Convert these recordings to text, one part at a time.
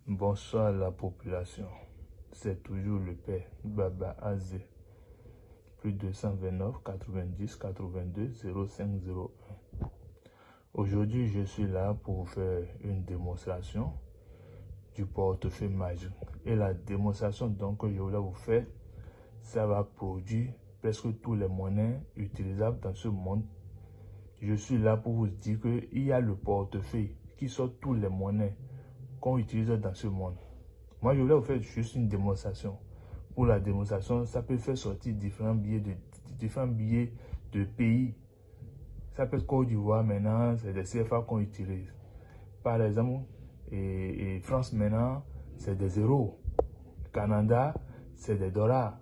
Bonsoir la population, c'est toujours le père Baba Azé, plus 229 90 82 0501. Aujourd'hui, je suis là pour vous faire une démonstration du portefeuille magique. Et la démonstration donc que je voulais vous faire, ça va produire presque tous les monnaies utilisables dans ce monde. Je suis là pour vous dire qu'il y a le portefeuille qui sort tous les monnaies qu'on utilise dans ce monde. Moi, je voulais vous faire juste une démonstration. Pour la démonstration, ça peut faire sortir différents billets de pays. Ça peut être Côte d'Ivoire maintenant, c'est des CFA qu'on utilise. Par exemple, et France maintenant, c'est des euros. Canada, c'est des dollars.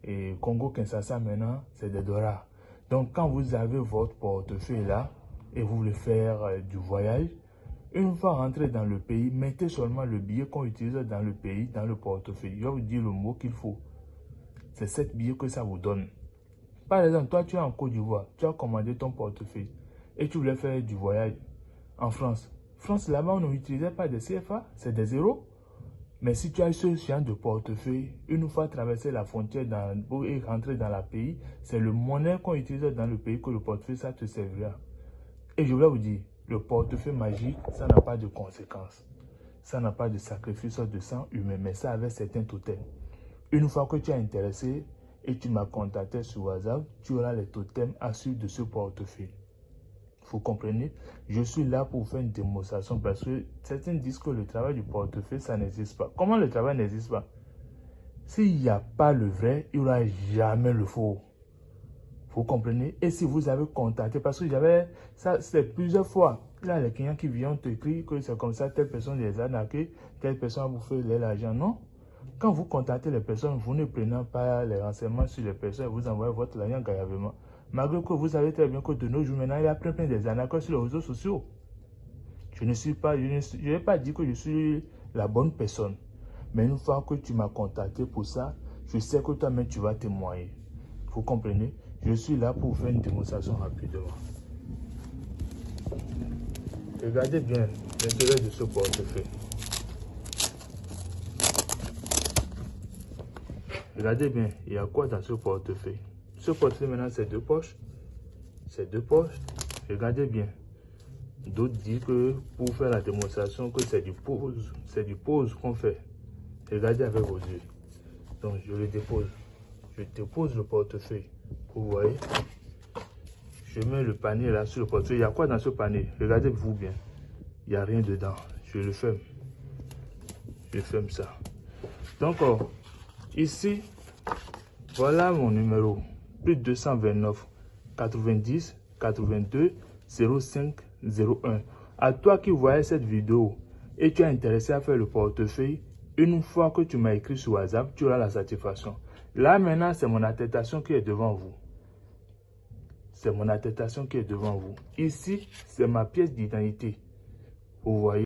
Et Congo-Kinshasa maintenant, c'est des dollars. Donc, quand vous avez votre portefeuille là, et vous voulez faire du voyage, une fois rentré dans le pays, mettez seulement le billet qu'on utilise dans le pays, dans le portefeuille. Je vais vous dire le mot qu'il faut. C'est 7 billets que ça vous donne. Par exemple, toi, tu es en Côte d'Ivoire, tu as commandé ton portefeuille et tu voulais faire du voyage en France. France, là-bas, on n'utilisait pas de CFA, c'est des euros. Mais si tu as ce genre de portefeuille, une fois traversé la frontière et rentré dans le pays, c'est le monnaie qu'on utilise dans le pays que le portefeuille, ça te servira. Et je voulais vous dire, le portefeuille magique, ça n'a pas de conséquences. Ça n'a pas de sacrifice de sang humain, mais ça avait certains totems. Une fois que tu es intéressé et tu m'as contacté sur WhatsApp, tu auras les totems à suivre de ce portefeuille. Vous comprenez? Je suis là pour faire une démonstration parce que certains disent que le travail du portefeuille, ça n'existe pas. Comment le travail n'existe pas? S'il n'y a pas le vrai, il n'y aura jamais le faux. Vous comprenez? Et si vous avez contacté, parce que j'avais ça, c'est plusieurs fois. Là, les clients qui viennent t'écrire que c'est comme ça, telle personne les a arnaqués, telle personne a bouffé l'argent. Non. Quand vous contactez les personnes, vous ne prenez pas les renseignements sur les personnes, vous envoyez votre argent gravement. Malgré que vous savez très bien que de nos jours, maintenant, il y a plein des arnaqueurs sur les réseaux sociaux. Je n'ai pas dit que je suis la bonne personne. Mais une fois que tu m'as contacté pour ça, je sais que toi-même, tu vas témoigner. Vous comprenez? Je suis là pour faire une démonstration rapidement. Regardez bien l'intérieur de ce portefeuille. Regardez bien, il y a quoi dans ce portefeuille? Ce portefeuille maintenant, c'est deux poches. C'est deux poches. Regardez bien. D'autres disent que pour faire la démonstration, que c'est du pose qu'on fait. Regardez avec vos yeux. Donc, je le dépose. Je dépose le portefeuille. Vous voyez? Je mets le panier là sur le portefeuille. Il y a quoi dans ce panier? Regardez-vous bien. Il n'y a rien dedans. Je le ferme. Je ferme ça. Donc, ici, voilà mon numéro. Plus 229 90 82 0501. À toi qui voyais cette vidéo et tu es intéressé à faire le portefeuille, une fois que tu m'as écrit sur WhatsApp, tu auras la satisfaction. Là maintenant, c'est mon attestation qui est devant vous. C'est mon attestation qui est devant vous. Ici, c'est ma pièce d'identité. Vous voyez.